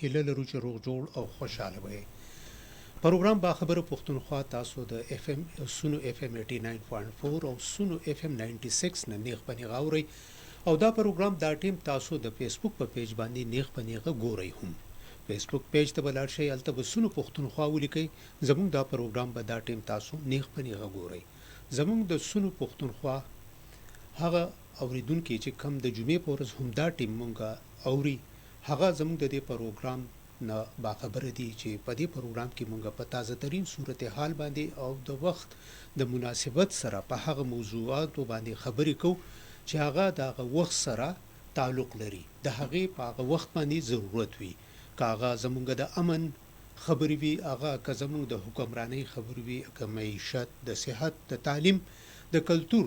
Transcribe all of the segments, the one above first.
هیله لرو چې روغ جوړ او خوشاله وي. پروګرام باخبره پښتونخوا تاسو د اف ام سونو اف ام 89.4 او سونو اف ام 96 نه نیغ پنیغ اوري او دا پروګرام دا ټیم تاسو د فیسبوک په پیج باندې نیغ پنیغ ګورئ هم. فیسبوک پیج ته بلار شي الته وسونو پښتونخوا ولیکي زموږ دا پروګرام به دا ټیم تاسو نیغ پنیغ ګورئ. زموږ د سونو پښتونخوا هغه اوریدونکو چې کم د جمعې په ورځ هم دا ټیم مونږه اوري هغه زموږ د دې پروګرام نه باخبره دي چې په دې پروګرام کې مونږه په تازه ترين صورتحال باندې او د وخت د مناسبت سره په هغه موضوعاتو باندې خبرې کوو چې هغه د وخت سره تعلق لري د هغه په هغه وخت باندې ضرورت وي کاغه زموږ د امن خبرې وي هغه که زموږ د حکمرانی خبرې وي که معیشت د صحت د تعلیم د کلچر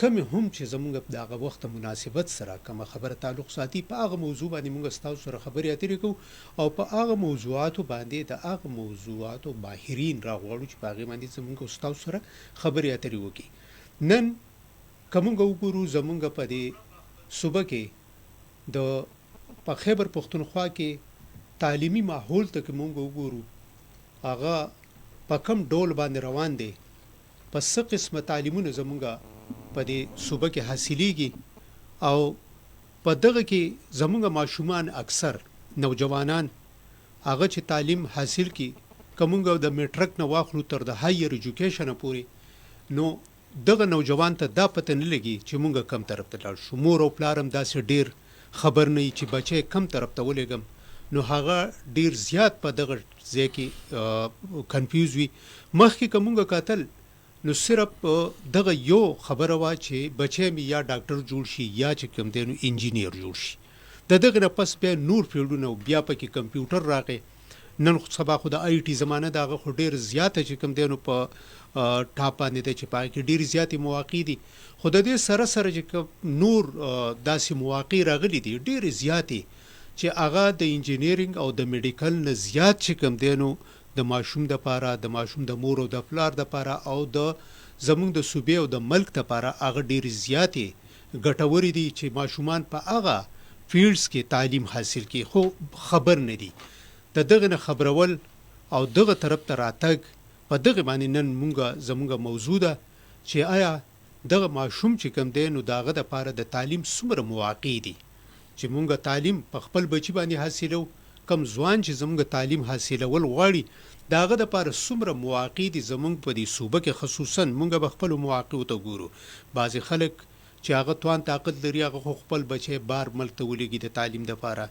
کوم هم چې زموږ دغه وخت مناسبت سره کوم خبره تعلق ساتي په هغه موضوع باندې موږ ستاسو سره خبرې اترې کوو او په هغه موضوعاتو باندې د هغه موضوعاتو ماهرین راغواړو چې په هغه باندې زموږ ستاسو سره خبرې اترې وکړي. نن کومه وګورو زموږ په دې صوبه کې د په خیبر پښتونخوا کې تعلیمي ماحول ته کومه وګورو هغه په کوم ډول باندې روان دي په څه قسمه تعلیمونه زموږ په دې صوبه کې حاصلېږي او په دغه کې زموږ ماشومان اکثر نوجوانان هغه چې تعلیم حاصل کی کومګ د میټرک نه واخلو تر د هایر ایجوکیشن پورې نو دغه نوجوان ته دا پته نه لګي چې مونږ کم طرف ته لاړ شو. مور او پلارم داسې ډیر خبر نه چې بچي کم طرف ته ولېګم نو هغه ډیر زیات په دغه ځای کې کنفیوز وي. مخکې کومګ قاتل نو صرف دغه یو خبره وا چې بچی می یا ډاکټر جوړ شي یا چې کوم دینو انجینیر جوړ شي دغه نه پس بیا نور فیلډونه بیا پکې کمپیوټر راغی. نن سبا خو د آی ټي زمانه دغه خو ډیر زیاته چې کوم دینو په ټاپ باندې چې پای کې ډیر زیاتې مواقع دي خو د دې سره سره چې نور داسې مواقع راغلي دي ډیر زیاتې چې هغه د انجینیرینګ او د میډیکل نه زیات چې کوم دینو د ماشوم د پاره د ماشوم د مور او د پلار د پاره او د زمونږ د صوبې او د ملک د پاره هغه ډیر زیاتې ګټورې دي چې ماشومان په هغه فیلډز کې تعلیم حاصل کړي خو خبر نه دي دغه نه خبرول او دغه طرف ته راتګ په دغه باندې نن مونږه زمونږ موضوع ده چې آیا دغه ماشوم چې کوم دی نو داغه د پاره د تعلیم څومره مواقع دي چې مونږه تعلیم په خپل بچی باندې حاصلو کم ځوان چې زموږ تعلیم حاصلول غواړي داغه د پاره څومره مواقع دي زموږ په دې صوبه کې خصوصا مونږ به خپل مواقع ته ګورو. بعضی خلک چې هغه توان طاقت لري هغه خپل بچي بار ملک ته ولېږي د تعلیم د پاره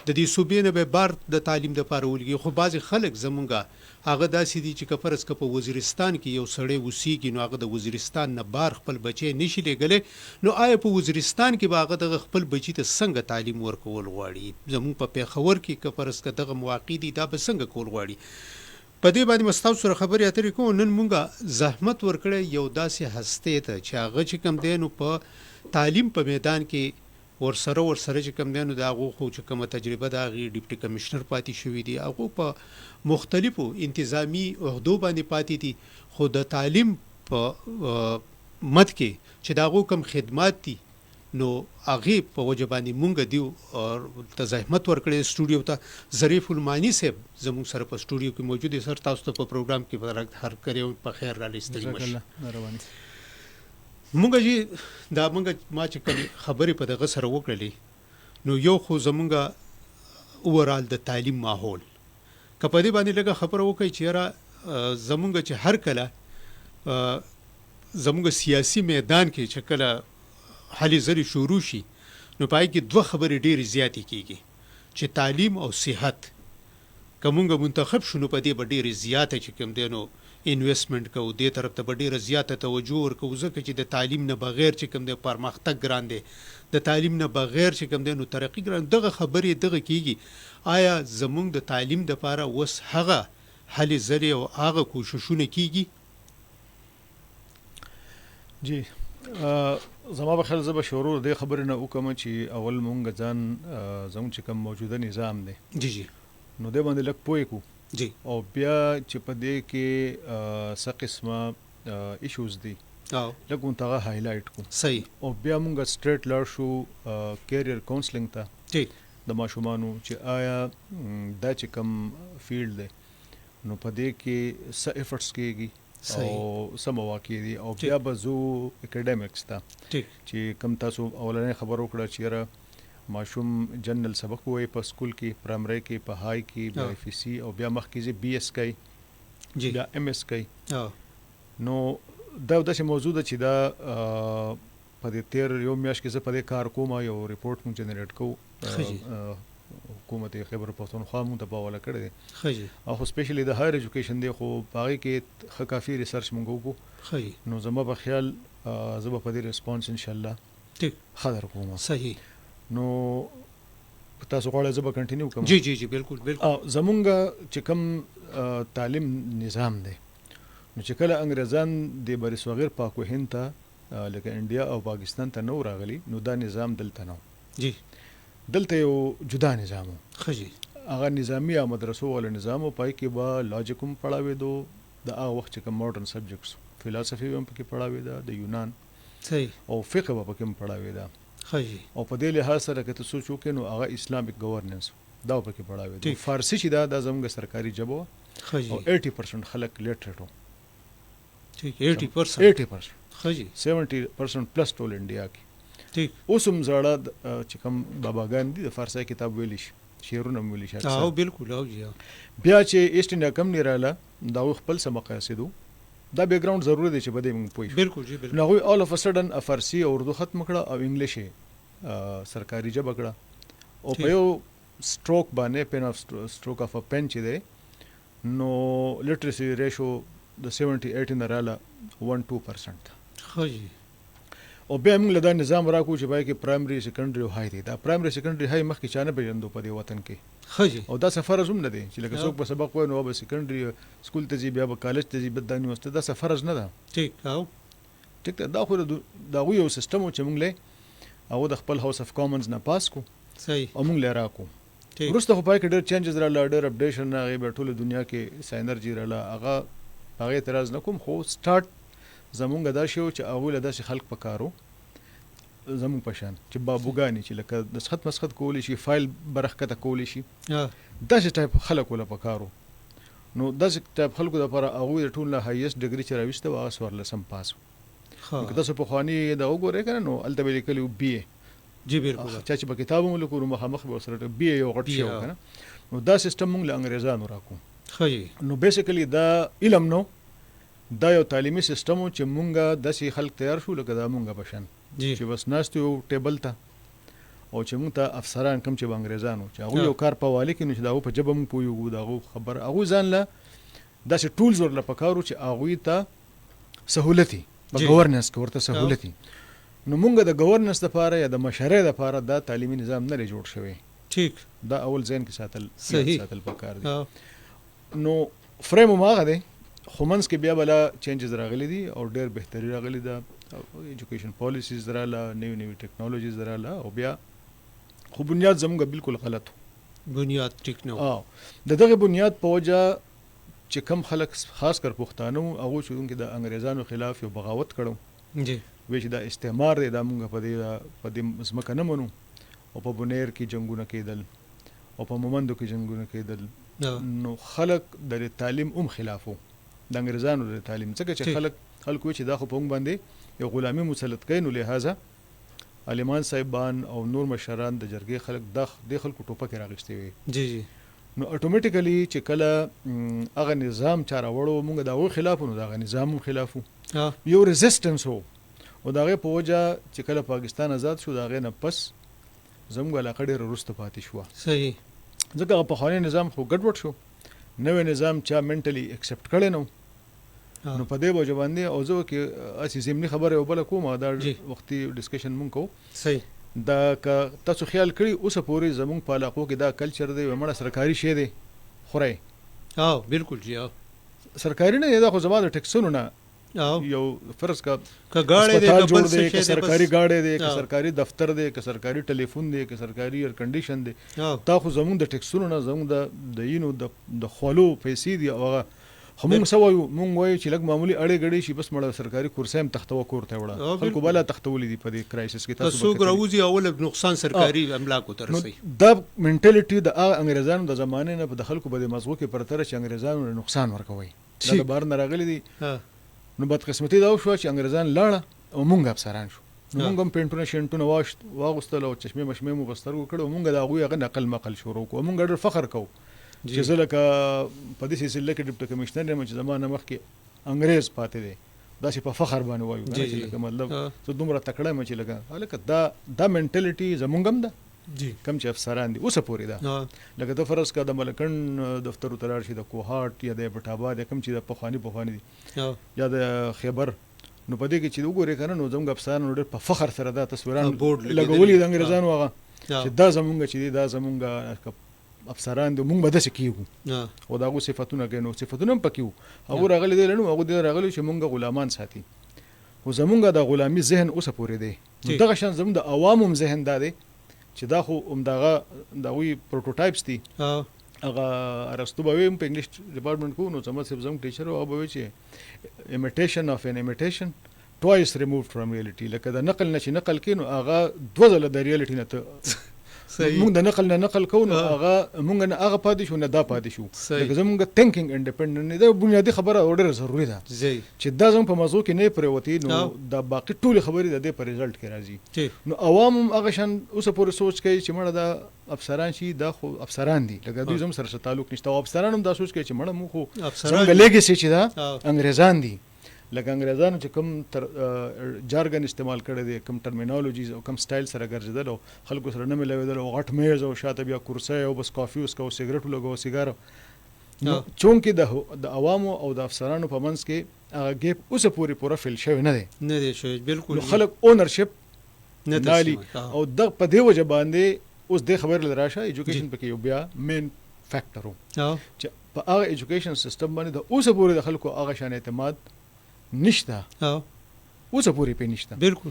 د دې صوبې نه به بار د تعلیم د پاره ولګي خو بعضی خلک زمونږه هغه داسې دي چې کفرس په وزیرستان کې یو سړی وسیږي نو هغه د وزیرستان نه بار خپل بچي نشي لګلې نو آیا په وزیرستان کې به هغه د خپل بچي ته څنګه تعلیم ورکول غواړي زموږ په پیښور کې کفرس دغه مواقع دي دا به څنګه کول غواړي په دې باندې مستاو سره خبرې اترې کوو. نن مونږه زحمت ورکړې یو داسې هسته ته چې هغه چې کم دینو په تعلیم په میدان کې ورسره چې کوم دینو دا غو خو چې کومه تجربه دا غي ډیپټي کمشنر پاتې شوې دي هغه په مختلفو انتظامی عہدو باندې پاتې دي خو د تعلیم په مد کې چې دا غو کم خدمات دي نو هغه په وجبانی مونږ دیو او تزحمت ورکړې سټوډیو ته ظریف المانی صاحب زموږ سره په سټوډیو کې موجود دي. سر تاسو ته په پروګرام کې هر کړیو په خیر را لستل مشه مونږ چې دا مونږ ما چې خبرې په دغه سره وکړلې نو یو خو زمونږه اورال د تعلیم ماحول کپدې باندې لګه خبره وکړي چې را زمونږ چې هر کله زمونږ سیاسي میدان کې چې کله حالي زری شروع شي نو پای کې دوه خبرې ډېرې زیاتې کیږي چې تعلیم او صحت کومګه منتخب شونه په دې ډېرې زیاتې چې کوم دینو انویسټمنټ کو دې طرف ته ډیره زیاته توجه ورکو ځکه چې د تعلیم نه بغیر چې کوم د پرمختګ ګران دي د تعلیم نه بغیر چې کوم د نو ترقی ګران دغه خبرې دغه کیږي. آیا زموږ د تعلیم د لپاره وس هغه حل زری او هغه کوششونه کیږي؟ جی زما به خل زبه شروع د خبرې نه وکم چې اول مونږ ځان زموږ چې کوم موجوده نظام دی جی نو د باندې لک پوي کو جی او بیا چې په دې کې څه قسمه ایشوز دي لکه هغه هایلایټ کو صحیح او بیا مونږ سټریټ لار شو کیریئر کاونسلینګ ته جی د ماشومانو چې آیا دا چې کم فیلډ دی نو په دې کې څه ایفرټس کېږي او څه مواقع دي او بیا به زو اکیډمیکس ته چې کم تاسو اولنۍ خبر وکړه چې یاره ماشوم جنرال سبق وایي په سکول کې پرایمري کې په های کې بیا اف سی او بیا مخکې زی بی ایس کوي بیا ام ایس کوي نو دا داسې موضوع ده چې دا په دې تیر یو میاشت کې زه په دې کار کوم یو ریپورټ مونږ جنریټ کوو حکومت خیبر پختونخوا مونږ ته په حواله کړی دی او خو سپیشلی د هایر ایجوکیشن دی خو په هغې کې ښه کافي ریسرچ مونږ وکړو نو زما په خیال زه به په دې ریسپانس انشاءالله ښه در کوم صحیح نو تاسو غواړئ زه به کنټینیو کوم جی بالکل زمونږ چې کوم تعلیم نظام دی نو چې کله انګریزان د بر صغیر پاک و هند ته لکه انډیا او پاکستان ته نو راغلي نو دا نظام دلته نو جی دلته یو جدا نظام خجی هغه نظامی او مدرسو ول نظام پای کې با لاجیک هم پڑھاوي دو د هغه وخت چې کوم ماډرن سبجیکټس فلسفي هم پکې پڑھاوي دا د یونان صحیح او فقه هم پکې پڑھاوي دا خجی او په دې لحاظ سره که تاسو سوچو نو هغه اسلامیک گورننس دا پکې پڑھاوي دا فارسی چې دا د زموږ سرکاري جبو خجی او 80% خلک لیټریټ وو ٹھیک 80% خجی 70% پلس ټول انډیا کې ٹھیک اوس هم زړه چې کوم باباګان دي د فارسی کتاب ویلی شي شعرونه ویلی شي او بالکل او جی بیا چې ایسټ انډیا کمپنی رااله دا خپل سم مقاصدو دا بیک گراوند ضروری دی چې بده موږ پوي بالکل جی بالکل نو هغه اول اف ا سډن فارسی او اردو ختم کړه او انګلیش سرکاري ژبه کړه او په یو سټروک باندې پن اف سټروک اف ا پن چې دی نو لټریسي ریشو د 78 نه رااله 1-2% خو جی او بیا موږ له دا نظام راکو چې پای کې پرایمري سیکنډري او های دی دا پرایمري سیکنډري های مخکې چانه پیژندو په دې وطن کې خو جی او دا سفر زوم نه دی چې لکه څوک په سبق وای نو به سیکنډري سکول ته ځي بیا به کالج ته ځي بیا د یونیورسيټي دا سفر نه ده ټیک او ټیک دا خو دا یو سیستم چې موږ له او د خپل هاوس اف کامنز نه پاس کو صحیح او موږ له راکو ټیک ورسته خو پای کې ډېر چینجز رااله ډېر اپډیشن راغی په ټوله دنیا کې ساينرجي رااله هغه اعتراض نکوم خو سٹارټ زمونږ دا شو چې اول داسې خلک پکارو زمونږ پشان چې بابوګانی چې لکه د سخت مسخت کولی شي فایل برخته کولی شي داسې ټایپ خلک ولا پکارو نو داسې ټایپ خلکو لپاره هغه د ټول نه هایست ډیګري چې راويسته او سوار لسم پاس که تاسو په خواني دا وګورئ کنه نو الته ویل کلی بي جی بالکل چې په کتابونو لیکو مخامخ به سره بي یو غټ شو کنه نو دا سیستم موږ له انګريزانو راکو خو نو بیسیکلی دا علم نو دا یو تعلیمي سیستم چې مونږه د سي خلک تیار شو لکه دا مونږه بشن چې بس ناستو ټیبل ته او چې مونږ ته افسران کم چې انګريزانو چې هغه یو کار په والی کې نو چې دا په جبه مونږ پویو دا خبر هغه ځان له داسې ټولز ورل پکارو چې هغه ته سہولتي په گورننس کې ورته سہولتي نو مونږ د گورننس لپاره یا د مشرۍ لپاره دا تعلیمي نظام نه جوړ شوی ټیک دا اول ځین کې ساتل پکار دي نو فریم ماغه دی خو منځ کې بیا بلا چینجز راغلي دي او ډېر بهتري راغلي ده ایجوکیشن پالیسیز دراله نیو ټیکنالوژیز دراله او بیا خو بنیاد زموږ بالکل غلط بنیاد ټیک نه د دغه بنیاد په وجه چې کم خلک خاص کر پښتانه هغه چې د انګريزانو خلاف یو بغاوت کړو جی وی چې دا استعمار دی دا موږ په دې ځمکه نه منو او په بنیر کې جنگونه کېدل او په مومندو کې جنگونه کېدل نو خلک د تعلیم خلافو د انګريزانو د تعلیم څخه چې خلکو چې دا خو په موږ باندې یو غلامي مسلط کین نو لہذا عالمان صاحبان او نور مشران د جرګې خلک د خلکو ټوپک راغشتي وي جی جی نو اتوماتیکلی چې کله هغه نظام چاره وړو موږ دا و خلاف نو دا نظام خلافو یو ریزिस्टنس هو او دا په وجه چې کله پاکستان آزاد شو دا غي نه پس زموږ علاقه ډېر وروسته پاتې شو صحیح ځکه په خواني نظام خو ګډوډ شو نوې نظام چا منټلی ایکسپټ کړي نو په دې وجه باندې او زه کې اسی زمینی خبره او بل کومه دا وختي ډسکشن مونږ کو صحیح دا تاسو خیال کړی اوس پورې زمونږ په علاقو کې دا کلچر دی ومړه سرکاري شی دی خوري بالکل جی سرکاري نه دا خو زما د ټیکسونو نه یو فرض کا گاڑی دی جوړ دی که سرکاري گاڑی دی که سرکاري دفتر دی که سرکاري ټلیفون دی که سرکاري ایر کنډیشن دی تا خو زمونږ د ټیکسونو نه زمونږ د یینو د خولو پیسې دی او همون سوایو مونږ وایو چې لګ معمولی اړې غړې شي بس مړه سرکاري کورسې هم تختو کوړته وړه خلکو بلا تختولې دي په دې کرایسس کې تاسو ګراوزي اول نقصان سرکاري املاکو تر رسي دا منټالیټي د انګريزانو د زمانه نه په خلکو به مزغو کې پرتر چې انګريزانو نقصان ورکوي دا د بار نه راغلي دي نو بد قسمتي دا شو چې انګريزان لاړه او مونږ افسران شو نو مونږ هم پینټونه شینټونه واغستل او چشمه مشمه مو بسترګو کړو مونږ دا غوي غن نقل مقل شروع کو مونږ ډېر فخر کوو چې زه لکه په دې سلسله کې ډیپټي کمشنر یم چې زمانه مخکې انګريز پاتې دی دا چې په فخر باندې وایو چې لکه مطلب زه دومره تکړه یم چې لکه دا منټالیټي زمونږ هم ده کم چې افسران دي اوسه پورې ده لکه ته فرض کا د ملکن دفتر ته راشي د کوهاټ یا د بټاباد کم چې د پخوانی دي یا د خیبر نو په دې کې چې وګورې کنه نو زموږ افسران ډېر په فخر سره دا تصویران لګولي د انګريزانو هغه چې دا زمونږ چې دا زمونږ افسران دي مونږ به داسې کیږو او داغو صفتونه غنو صفتونه هم پکې وو هغه راغلي دي نو هغه دې راغلي چې مونږ غلامان ساتي او زمونږ د غلامي ذهن اوسه پورې دی دغه شان زموږ د عوامو ذهن دا دی چې دا خو همدغه دغوی پروټوټایپس دي هغه ارسطو به په انګلیش ډپارټمنټ کو نو زموږ ټیچر او به چې imitation of an imitation twice removed from reality لکه د نقل نه چې نقل کینو هغه دوه ځله د ریالټي نه مونږ د نقل نه نقل کوو نو هغه مونږ نه هغه پاتې شو نه دا پاتې شو لکه زمونږ تھینکینګ انډیپندنت دا بنیادی خبره ډېره ضروري ده چې دا زموږ په موضوع کې نه پرېوتی نو دا باقي ټول خبرې د دې په ریزلټ کې راځي نو عوام هم هغه شان اوسه پورې سوچ کوي چې مړه دا افسران شي دا خو افسران دي لکه دوی زموږ سره تعلق نشته او افسران هم دا سوچ کوي چې مړه مو خو څنګه لیګسي چې دا انګريزان دي لکه انګريزانو چې کوم جارګن استعمال کړی دی کوم ټرمینالوجیز او کوم سټایل سره ګرځیدل او خلکو سره نه ملویدل او غټ میز او شاته بیا کرسي او بس کافي اوس کو سیګریټ لګو سیګار نو چونکې د عوامو او د افسرانو په منځ کې هغه ګیپ اوسه پورا فل شوی نه دی شوی بالکل خلک اونرشپ نه دالي او د په دی وجه باندې اوس د خبر لراشه ایجوکیشن پکې یو بیا مین فیکټر چې په هغه ایجوکیشن سیستم باندې د اوسه پورا د خلکو هغه شان اعتماد نشته اوسه پورې په نشته بالکل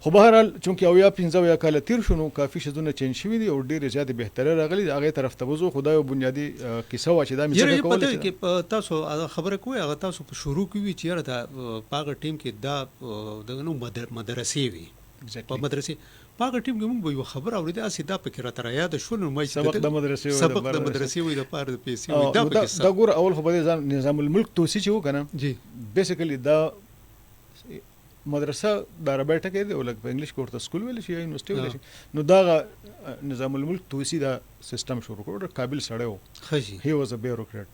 خو بهرحال چونکې او یا 15 یا کال تیر شونو کافي شذونه چینج شوی دي او ډیره زیاته بهتره راغلي هغه طرف ته وځو خدای بنیادی کیسه وا چې دا مثال کول چې تاسو خبره کوی هغه تاسو په شروع کې وی چې دا پاغه ټیم کې دا دغه مدرسې وی په مدرسې پاغه ټیم کې موږ یو خبر اورېده اسی دا پکې را تر یاد شول نو مې سبق د مدرسې وی د پاره د پیسې وی دا پکې دا ګور اول خو به نظام الملک توسي چې وکنه جی بیسیکلی دا مدرسه د رباټه کې دی ولک په انګلیش کوړه سکول ویل شي یونیورسيټي ویل شي نو دا نظام الملک توسي دا سیستم شروع کړ قابل سړی و خجی هی واز ا بیوروکرات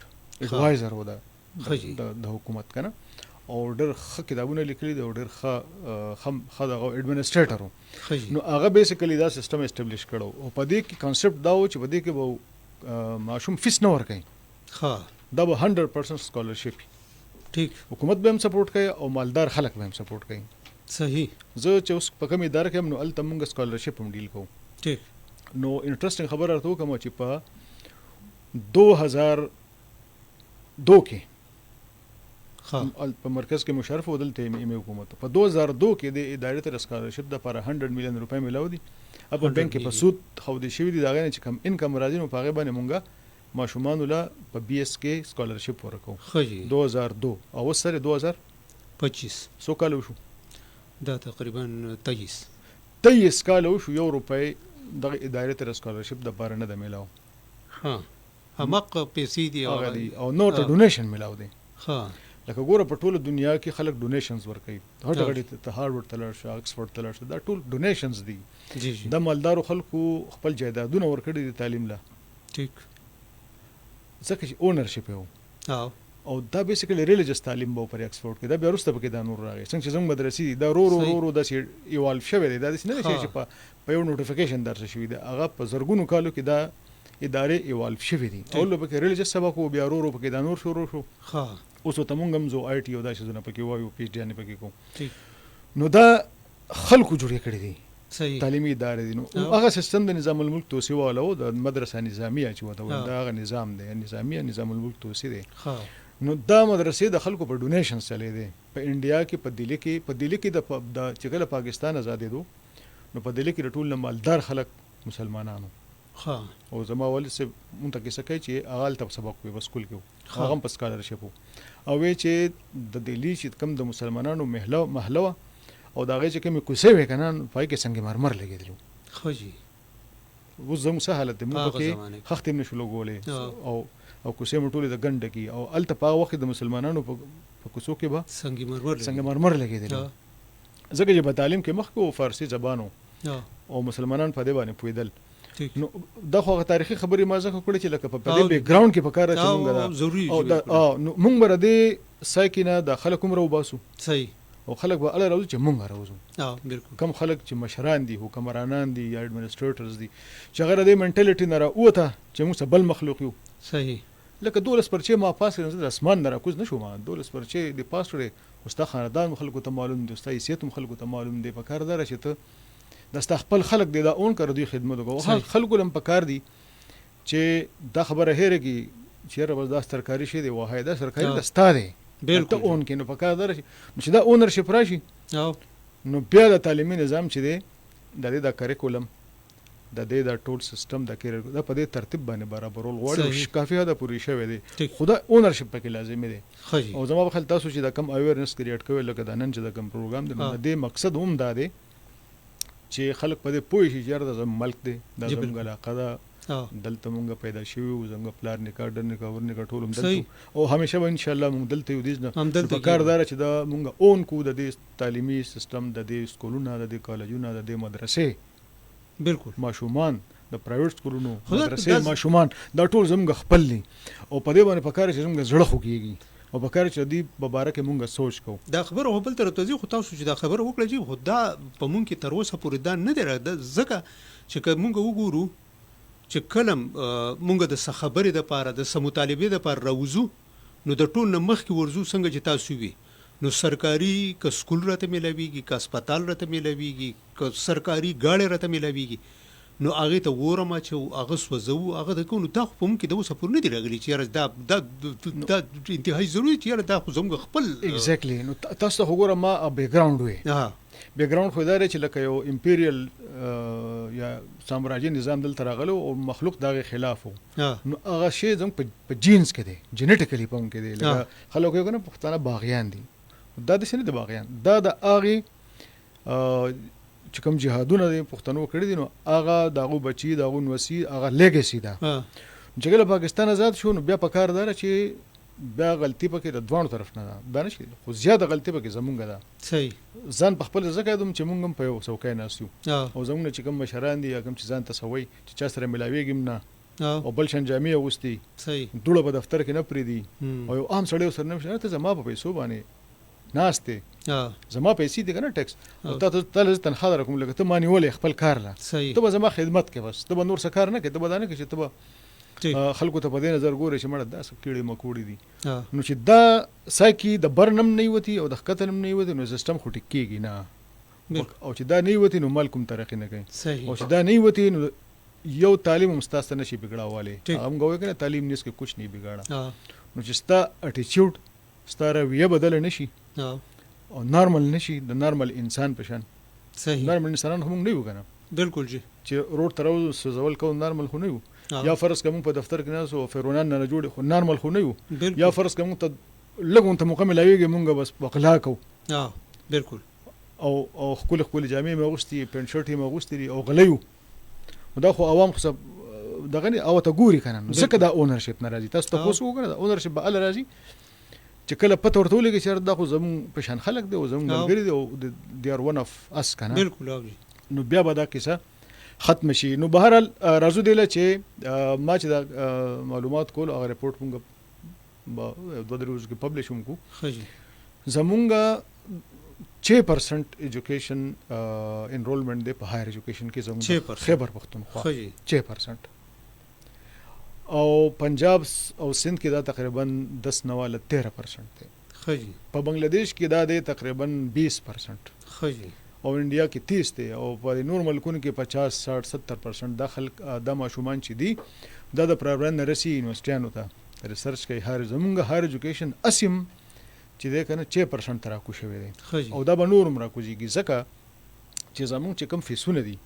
ایڈوایزر و دا خجی د حکومت کنه او ډېر ښه کتابونه لیکلي دي او ډېر ښه دغه ایډمنسټریټر نو هغه بیسیکلی دا سیستم اسټابلیش کړو او په دې کې کانسپټ دا و چې په دې کې به ماشوم فیس نه ورکوي ښه دا به 100% سکالرشپ ٹھیک حکومت به هم سپورټ کوي او مالدار خلک به هم سپورټ کوي صحیح زه چې اوس په کومې اداره کې هم نو الته مونږ سکالرشپ هم ډیل کوو ٹھیک نو انټرېسټینګ خبره راته وکړم چې په 2002 کې په مرکز کې مشرف ودل ته ایمه حکومت په 2002 کې د ادارې ته سکالرشپ د پر 100 میلیون روپۍ ملاو دي په بانک کې په سود خو دي شوی دي دا غنه چې کم انکم راځي نو په هغه باندې مونږه ماشومان له په بي اس کې سکالرشپ ورکو 2002 او سره 2025 سو کال شو دا تقریبا 23 کال شو یو روپۍ د ادارې ته سکالرشپ د بار نه د ملاو ها همق پیسې دي او نو ته ډونیشن ملاو دي ها لکه ګوره په ټوله دنیا کې خلک ډونیشنز ورکوي هر غړي ته هارورډ ته لاړ شي اکسفورډ ته لاړ شي دا ټول ډونیشنز دي جی جی د مالدارو خلکو خپل جایدادونه ورکړي دي تعلیم لا ټیک ځکه چې اونرشپ یو او دا بیسیکلی ریلیجس تعلیم به پر اکسفورډ کې دا بیا وروسته پکې دا نور راغی څنګه چې زموږ مدرسې دا رو د ایوالو شوی دی دا نه شي چې په یو نوټیفیکیشن درته شوی دی هغه په زرګونو کالو کې دا ادارې ایوالو شوی دي او لکه پکې ریلیجس سبق او بیا رو پکې دا نور شروع شو ها اوس ته مونږ هم زو آی ټي او دا شزونه پکې وایو پی ایچ ډي نه پکې کوم نو دا خلکو جوړې کړې دي صحیح تعلیمي ادارې دي نو هغه سیستم د نظام الملک توسي والو د مدرسه نظامیه چې وته دا هغه نظام دی نظام الملک توسي دی نو دا مدرسې د خلکو په ډونیشن چلے دي په انډیا کې په دلی کې د چې کله پاکستان آزادې دو نو په دلی کې ټول مالدار خلک مسلمانانو ها او زما ولې سه مونږ ته کې سکه چې اغال ته سبق وي بس کول کې هغه هم په سکالرشپ او وی چې د دلی چې کم د مسلمانانو محله او دا غي چې کوم کوسه وی کنه پای کې څنګه مرمر لګیدلو خو جی و زمو سهاله د مو کې خخت هم نشو لګولې او کوسه مټولې د ګنده کې او الته په وخت د مسلمانانو په کوسو کې به څنګه مرمر لګیدل ځکه چې په تعلیم کې مخکې فارسی زبانو او مسلمانان په دې باندې پویدل نو دا خو تاریخي خبرې ما ځکه کړې چې لکه په دې بیک ګراوند کې په کار چې موږ دا ضروري نو موږ بر دې سايکینه د خلک عمر وباسو صحیح او خلک به الله راوځي چې موږ راوځو بالکل کم خلک چې مشران دي حکمرانان دي یا ایڈمنسټریټرز دي چې هغه د منټالیټي نه راوته چې موږ بل مخلوق یو صحیح لکه دولس پرچې ما پاس د اسمان نه راکوز نشو ما دولس پرچې د پاس لري وستا خاندان خلکو ته معلوم دي وستا حیثیت خلکو ته معلوم دي په کار دار چې ته د خپل خلک دی دا اون کړو دوی خدمت وکړو خلکو لم په کار دي چې دا خبره هېرږي چې رب دا سرکاري شي دی واحده سرکاري د ستا دی بالکل اون کې نو په کار دار چې دا اونرشپ راشي نو بیا د تعلیمي نظام چې دی د دې د کریکولم د دې د ټول سیستم د په دې ترتیب باندې برابرول غواړي کافي حد پوری شوی دی خدا اونرشپ پکې لازمي دی او زما په خیال تاسو چې د کم اویرنس کریټ کوي لکه د نن چې د کم پروګرام دی د دې مقصد هم دا دی چې خلک په دې پوه شي چې د ملک دی د زموږ علاقه ده دلته مونږ پیدا شوي او زموږ پلار نکاډر نکاور نکا ټول هم دلته او همیشه به ان شاء الله مونږ دلته یو دي په کار دار چې دا مونږ اون کو د دې تعلیمي سیستم د دې سکولونو د دې کالجونو د دې مدرسې بالکل ماشومان د پرایویټ سکولونو مدرسې ماشومان دا ټول زموږ خپل دي او په دې باندې په کار چې زموږ زړه خوږيږي او په کار چې دې مبارک مونږ سوچ کو دا خبره هو بل تر توضیح خو تاسو چې دا خبره وکړه چې خدا په مونږ کې تر اوسه پورې دا نه دی راځه ځکه چې مونږ وګورو چې کلم مونږ د خبرې د پاره د مطالبه د پاره راوځو نو د ټول نمخ کې ورزو څنګه چې تاسو وی نو سرکاري ک سکول راته ملويږي ک هسپتال راته ملويږي ک سرکاري گاډي راته ملويږي نو هغه ته ورما چې هغه سوځو هغه د کوم دا خو ممکن د اوسه پور نه دی راغلی چې دا انتهایی ضروري چې دا خو زموږ خپل ایگزیکټلی نو تاسو وګوره ما بیک ګراوند وي بیک ګراوند خو دا چې لکه یو امپیریل یا سامراجي نظام دلته راغلو او مخلوق دغه خلاف نو هغه شی زموږ په جینز کې دی جینټیکلی په کې دی لکه خلک یو کنه پښتانه باغیان دي دا د سینې د باغیان دا د اغي چې کوم جهادونه د پښتنو کړی دي نو هغه دغه بچي دغه نوسی هغه لیګسی ده چې کله پاکستان آزاد شو نو بیا په کار دار چې بیا غلطي پکې د دوانو طرف نه ده بیا نشي خو زیاده غلطي پکې زمونږ ده صحیح ځان په خپل ځکه دوم چې مونږ په یو څوکۍ ناسو او زمونږ چې کوم مشران دي یا کوم چې ځان تسوي چې چا سره ملاويږم نه او بل شان جامع اوستي صحیح دوړه په دفتر کې نه پریدي او یو عام سړی سره نه ته زما په پیسو باندې ناشته زما پیسې دي کنه ټیکس او ته تنخواه در کوم لکه ته مانی ولې خپل کار لا ته به زما خدمت کې بس ته به نور څه کار نه کوي ته به نه کوي چې ته خلکو ته په دې نظر ګوري چې مړه داس کېړې مکوړې دي نو چې دا سايکي د برنم نه وتی او د خطرم نه وتی نو سیستم خو ټیکيږي نه او چې دا نه وتی نو مال کوم ترقی نه کوي او چې دا نه وتی نو یو تعلیم مستاست نشي بګړاواله هم غوې کنه تعلیم نس کې کچھ نه بګاړه نو چې ستا اټیچیوډ ستاره ویه بدل نشي او نارمل نشي د نارمل انسان په شان صحیح نارمل انسانان هم نه یو کنه بالکل جی چې روډ تر سوزول کو نارمل خو نه یو یا فرض کوم په دفتر کې ناسو فرونان نه جوړ خو نارمل خو نه یو یا فرض کوم ته لګون ته مکمل ایږي مونږ بس وقلا کو بالکل او خپل جامې مغوستي پنټ شرټي مغوستي او غلیو دا خو عوام خو دغه او ته ګوري کنه ځکه دا اونرشپ ناراضي تاسو ته اوس وګوره دا اونرشپ به ال راضي چې کله پته ورته ولګي چې دا خو زمون په شان خلک دی او زمون ګرګری دی او دی ار ون اف اس کنه بالکل نو بیا به دا کیسه ختم شي نو بهرحال راځو دی چې ما چې دا معلومات کول او ریپورت مونږ دوه دروز کې پبلش هم کو زمونږ 6% ایجوکیشن انرولمنٹ دی په هایر ایجوکیشن کې زمونږ خیبر پختونخوا 6% او پنجاب او سندھ کې دا تقریبا 10.13% دی خجی په بنگلاديش کې دا دی تقریبا 20% خجی او انډیا کې 30 دی او په نور ملکونو کې 50 60 70% داخل د ماشومان چې دي دا د پرابرن رسی یونیورسيټانو ته ریسرچ کوي هر زمونږ هایر ایجوکیشن اسیم چې دا کنه 6% تر راکو شوی دی او دا به نور راکوږي ځکه چې زمونږ چې کم فیسونه دي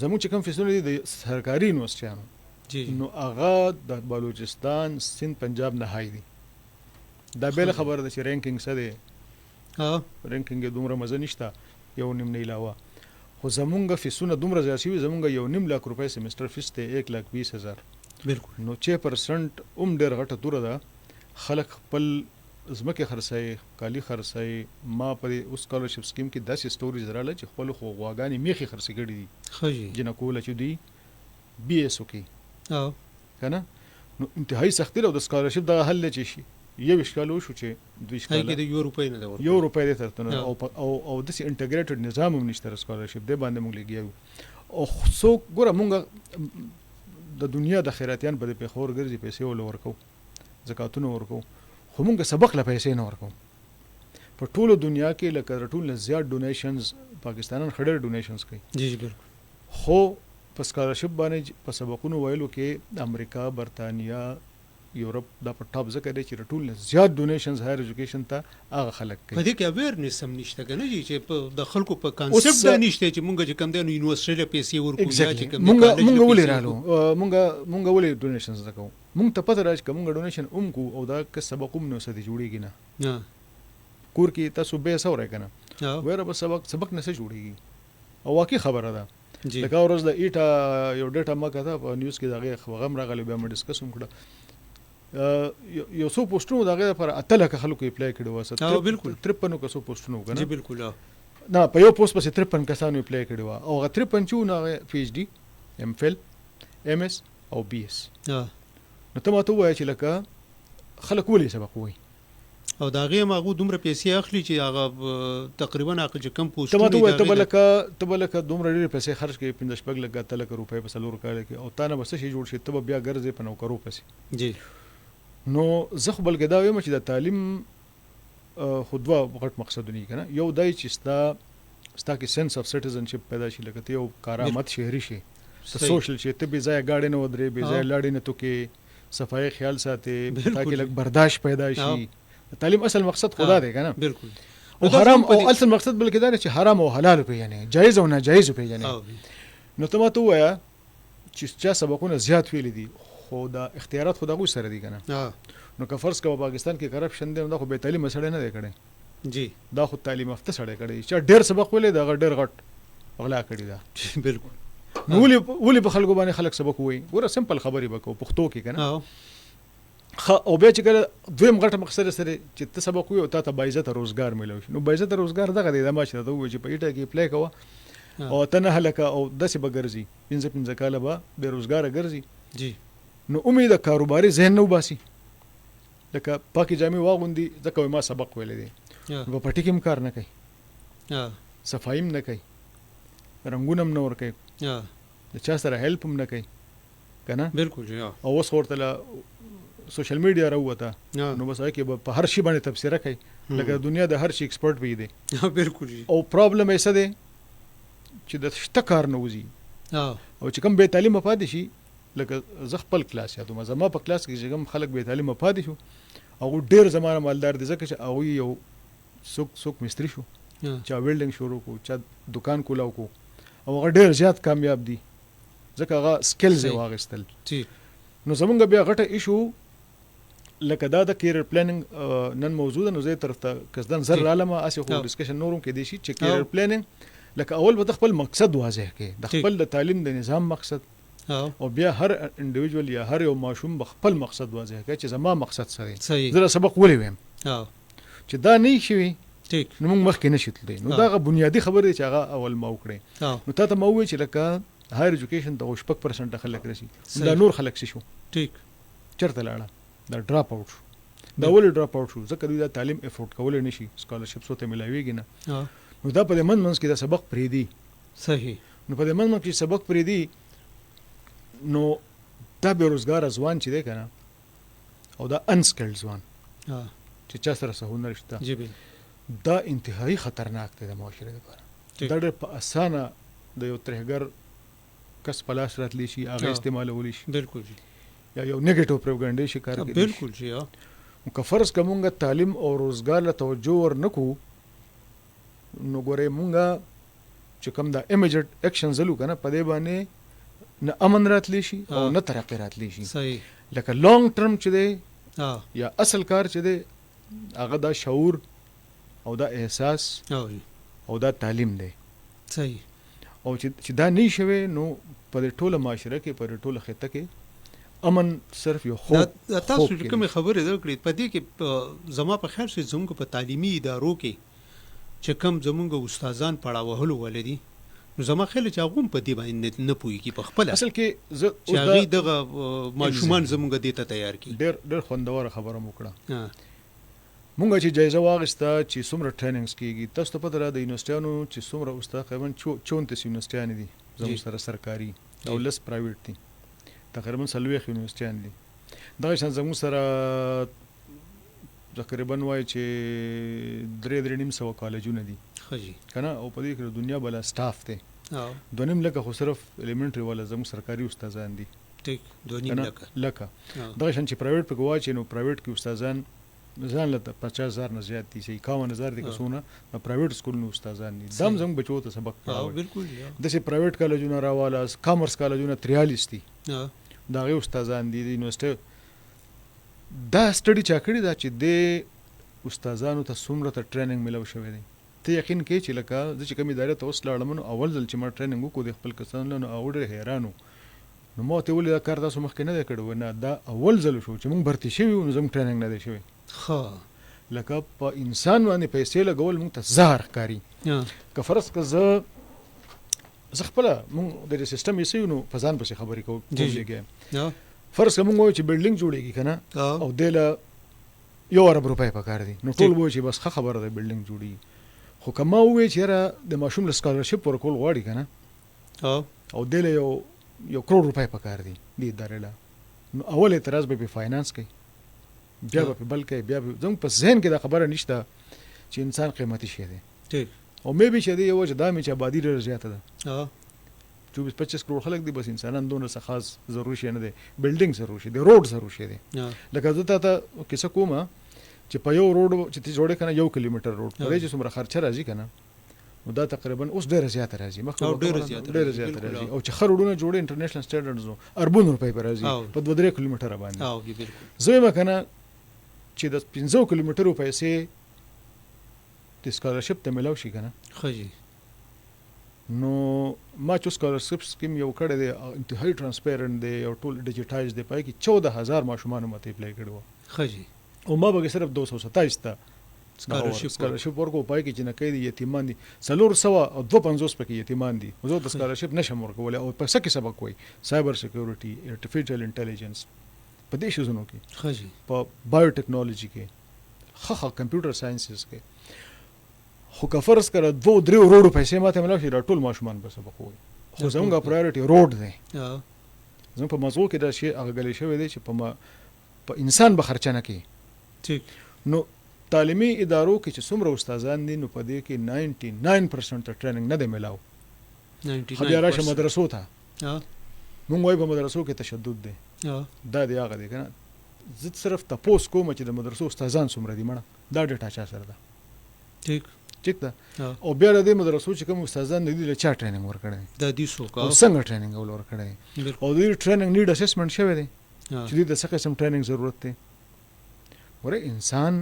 زموږ چې کوم فیسونه دي د سرکاري یونیورسيټانو نو هغه د بلوچستان سند پنجاب نه هاي دي دا بل خبر ده چې رینکینګ څه دی رینکینګ دومره مزه نشته 1.5 نه علاوه خو زمونږ فیسونه دومره زیات شوي زمونږ 1.5 لک روپۍ سیمستر فیس ته 1,20,000 بالکل نو 6% ډېر غټه توره ده خلک خپل ځمکې خرڅوي کالي خرڅوي ما په اوس سکالرشپ سکیم کې داسې سټوریز راغله چې خپل خو غواګانې میخي خرڅ کړي دي جنکوله چې دی بي اس او کې کنه نو انتهایی سختی له د سکالرشپ دغه حل چې شي یو اشکالو شو چې دوی اشکال هغه د روپۍ نه ورته روپۍ د ترته او د انټیګریټډ نظام هم نشته سکالرشپ دی باندې موږ لګیو او څو ګوره موږ د دنیا د خیراتيان په پیښور ګرځي پیسې ول ورکو زکاتونه ورکو خو موږ سبق له پیسې نه ورکو په ټولو دنیا کې لکه ټول زیات ډونیشنز پاکستانن خړل ډونیشنز کوي جی بالکل خو په سکالرشپ باندې په سبقونو ویلو کې امریکا برتانیا یورپ دا په ټاپ ځکه دی چې ټول زیات ډونیشنز هایر ایجوکیشن ته هغه خلک کوي په دې کې اویرنس هم نشته کنه چې په د خلکو په کانسپټ دا نشته چې مونږ چې کم دی نو یونیورسيټي له پیسې ورکو یا چې کم مونږ ولې رالو مونږ ولې ډونیشنز وکړو مونږ ته پته راځي چې مونږ ډونیشن کو او دا که سبق هم نو سدي جوړیږي نه کور کې تاسو به سوره کنه وره به سبق نه سې جوړیږي او واقعي خبره ده لکه ورځ د ایټا یو ډیټا ما کته په نیوز کې دغه خبرم راغلی به موږ ډسکس هم کړه یو څو پوسټونو دغه پر اتل که خلکو اپلای کړي واسه بالکل 53 کسو پوسټونو کنه جی بالکل نه په یو پوسټ پسې 53 کسانو اپلای کړي وا او 53 چونه پی ایچ ډی ام فل ام اس او بي اس نو ته ماته وایې چې لکه خلک ولې سبق وایي او دا غي ماغو دومره پیسې اخلي چې هغه تقریبا هغه چې کم پوسټ ته ماته وایې ته بلکه دومره ډېر پیسې خرج کړي 15 پګ لګا تل روپۍ په سلور کال کې او تا نه بس شي جوړ شي ته بیا ګرځې په نو کرو پسې جی نو زه خو بلکې دا وایم چې د تعلیم خو دوه غټ مقصدونه کنه یو دای چې ستا کې سنس اف سټیزنشپ پیدا شي لکه ته یو کارآمد شهري شي سوشل شي ته به ځای گاډي نه ودرې به ځای لاړې نه تو کې صفای خیال ساتي تاکي لک برداشت پیدا شي تعلیم اصل مقصد خدا دی کنه بالکل او حرام او اصل مقصد بلکې دا چې حرام او حلال پیژنې جایز او ناجایز پیژنې نو ته ماته وایا چې چا سبقونه زیات ویل دي خو دا اختیارات خو دغه سره دي کنه نو که فرض کوو پاکستان کې کرپشن دی نو خو به تعلیم سره نه دی کړي جی دا خو تعلیم یافته سره کړي چې ډېر سبق ویلې دا ډېر غټ اغلا کړي دا بالکل نو ولې په خلکو باندې خلک سبق وایي ګوره سمپل خبرې وکړو پښتو کې کنه او بیا چې کله دویم غټه مقصد سره چې ته سبق وي او ته با عزت روزګار ملو شي نو با عزت روزګار دغه دی د ماشه ته وایي چې په ایټه کې پلی کوه او ته نه هلکه او داسې به ګرځي 15 کاله به بې روزګاره ګرځي جی نو امید کاروباري ذهن نو باسي لکه پاکي جامې واغوندي ځکه ما سبق ویلې دي په پټي کې کار نه کوي صفایم نه کوي رنگونه هم نه ور کوي د چا سره هیلپ هم نه کوي کنه بالکل جی او اوس ورته سوشل میډیا راوته نو بس هغه کې په هر شي باندې تفسیر کوي لکه دنیا د هر شي ایکسپرت وي دی بالکل جی او پرابلم یې څه دی چې د شته کار نه وځي او چې کوم به تعلیم پاتې شي لکه ز خپل کلاس یادوم زما په کلاس کې چې کوم خلک به تعلیم پاتې شو او ډېر زمانه مالدار دي ځکه چې هغه یو څوک مستری شو چا ویلډینګ شروع کو چا دکان کولاو کو او هغه ډېر زیات کامیاب دي ځکه هغه سکلز یې واغستل نو زمونږ بیا غټه ایشو لکه دا د کیریئر پلانینګ نن موجوده نو زه طرف ته کسدان زر عالمه اسې خو ډسکشن نورم کې دي شي چې کیریئر پلانینګ لکه اول به خپل مقصد واضح کړي د خپل د تعلیم د نظام مقصد او بیا هر انډیویډوال یا هر یو ماشوم خپل مقصد واضح کړي چې زما مقصد څه دی زه سبق ولې ویم چې دا نه شي نو موږ مخکې نشیتل نو دا بنیادی خبره چې هغه اول ما وکړي نو ته ما وې چې لکه هایر ایجوکیشن د 5% خلک راشي دا نور خلک شي شو ټیک چرته لاړه دا ډراپ اوټ شو دا ولې ډراپ اوټ شو ځکه دوی دا تعلیم افورد کول نه شي سکالرشپ سوته ملاويږي نه نو دا په منځ کې دا سبق پرې دی صحیح نو په منځ کې سبق پرې دی نو دا به روزګار ځوان چې دی کنه او دا انسکلډ ځوان چې چا سره څه هنر شته جی دا انتهایی خطرناک دی د معاشره لپاره دا ډېر په اسانه د یو ترهګر کس پلاس راتلی شي هغه استعمالول شي بالکل جی یا یو نیگیټیو پروپاګاندا شي کار کوي بالکل جی که فرض کومه تعلیم او روزګار له توجه ورنکو نو ګوره مونږه چې کوم دا امیجیټ اکشن زلو کنه په دې باندې نه امن راتلی شي او نه ترقی راتلی شي. صحیح. لکه لانګ ټرم چې دی یا اصل کار چې دی هغه دا شعور او دا احساس او دا تعلیم دی. صحیح. او چې دا نه شوي نو په ټوله معاشره کې په ټوله خطه کې امن صرف یو خوب. تاسو چې کوم خبرې درکړې په دې کې زما په خیال چې زموږ په تعلیمي ادارو کې چې کم زموږ استادان پړاو وهلو ولدي نو زما خیال چې هغه په دې باندې نه پوهیږي په خپل اصل کې چې هغه دغه ماشومان زموږ دې ته تیار کی. ډېر خوندور خبره وکړه. مونږ چې جایزه واغسته چې څومره ټریننګز کیږي تاسو ته پته را د یونیورسيټانو چې څومره استاد تقریبا 34 یونیورسيټان دي زموږ سره سرکاري او لس پرایویټ دي تقریبا 40 یونیورسيټان دي. دا شان زموږ سره تقریبا وای چې 3.5 کالجونه دي خجی کنه او په دې کې دنیا بل سټاف ته 2.5 لکه خو صرف الیمنټری ولا زموږ سرکاري استادان دي. ټیک 2.5 لکه دا شان چې پرایویټ په گواچ نو پرایویټ کې استادان ځان له 50,000 نه زیات دي چې 51,000 دي کسونه په پرایویټ سکول نو استادان دي. دم زموږ بچو ته سبق پراوي. بالکل. د سي پرایویټ کالجونه راواله کامرس کالجونه 43 دي. دا غي استادان دي د یونیورسيټي دا سټډي چا کړی دا چې د استادانو ته څومره ته ټریننګ ملو شوی دی. ته یقین کې چې لکه د چې کوم ادارې ته اوس لاړم نو اول ځل چې ما ټریننګ وکړو د خپل کسان له اورډر حیرانو نو مو ته ولې دا کار تاسو مخکې نه کړو نه دا اول ځل شو چې موږ برتی شوی نو زموږ ټریننګ نه دی شوی. لکه په انسان باندې پیسې لګول موږ ته زهر ښکاري. که فرض که زه خپله موږ د سیستم یې سوي نو په ځان پسې خبرې کوو. فرض که موږ وایو چې بلډینګ جوړېږي که نه او دې له 1 ارب روپۍ پکار دي نو ټول به وایي چې بس ښه خبره ده بلډینګ جوړېږي. خو که ما ووایي چې یاره د ماشوم له سکالرشپ ورکول غواړي که نه او دې له 1 کروڑ روپۍ پکار دي دې ادارې له نو اول اعتراض به په فاینانس کوي بیا به بل کوي بیا به زموږ په ذهن کې دا خبره نشته چې انسان قیمتي شی دی. او مې به چې دی یو چې دا مې چې آبادي ډېره زیاته ده 24-25 کروڑ خلک دي بس انسانان دونه څه خاص ضروري شی نه دی. بلډینګ ضروري شی دی روډ ضروري شی دی. لکه زه ته کیسه کومه چې په یو روډ چې ته جوړې کنه 1 کیلومتر روډ په دې چې څومره خرچه راځي کنه نو دا تقریبا اوس ډېره زیاته راځي مخکې ډېره زیاته راځي او چې خروډونه جوړې انټرنیشنل سټانډرډز نو اربون روپۍ پر راځي په 2-3 کیلومتر باندې. زه ما کنه چې د 15 کیلومترو پیسې د سکالرشپ ته ملاو شي کنه خجی نو ما چې سکالرشپ سکیم یو کړی دی انتهایی ترانسپیرنت دی او ټول ډیجیټایز دی پای کې 14,000 ماشومان ماته اپلای کړو خجی او ما به صرف 227 ته سکالرشپ ورکو پای کې چې نه کوي یتیمان دي 452 پکې یتیمان دي زه د سکالرشپ نشم ورکول او په څه کې سبق کوي سایبر سکیورټي ارتفیشل انټيليجنس په دې شوزونو کې خجی په بایو ټیکنالوژي کې خخ کمپیوټر ساينسز کې خو که فرض کړه 2-3 روډو پیسې ماته ملو شي ټول ماشومان به سبق وي خو زموږه پرایورټي روډ دی. زموږ په موضوع کې دا شی هغه غلې شوی دی چې په انسان به خرچه نه کوي. ټیک نو تعلیمي ادارو کې چې څومره استادان دي نو په دې کې 99% ته ټریننګ نه دی ملاو. 99% بیا راشه مدرسو ته موږ وایو په مدرسو کې تشدد دی دا دی هغه دی کنه زه صرف تاسو کوم چې د مدرسو استادان څومره دي مړه دا ډیټا چا سره ده. ټیک ده او بیا د مدرسو چې کوم استادان دي له چا ټریننګ ورکړي دا دي سو کا څنګه ټریننګ ورکړي او د ټریننګ نیډ اسسمنت شوی دی چې د څه قسم ټریننګ ضرورت دی. ور انسان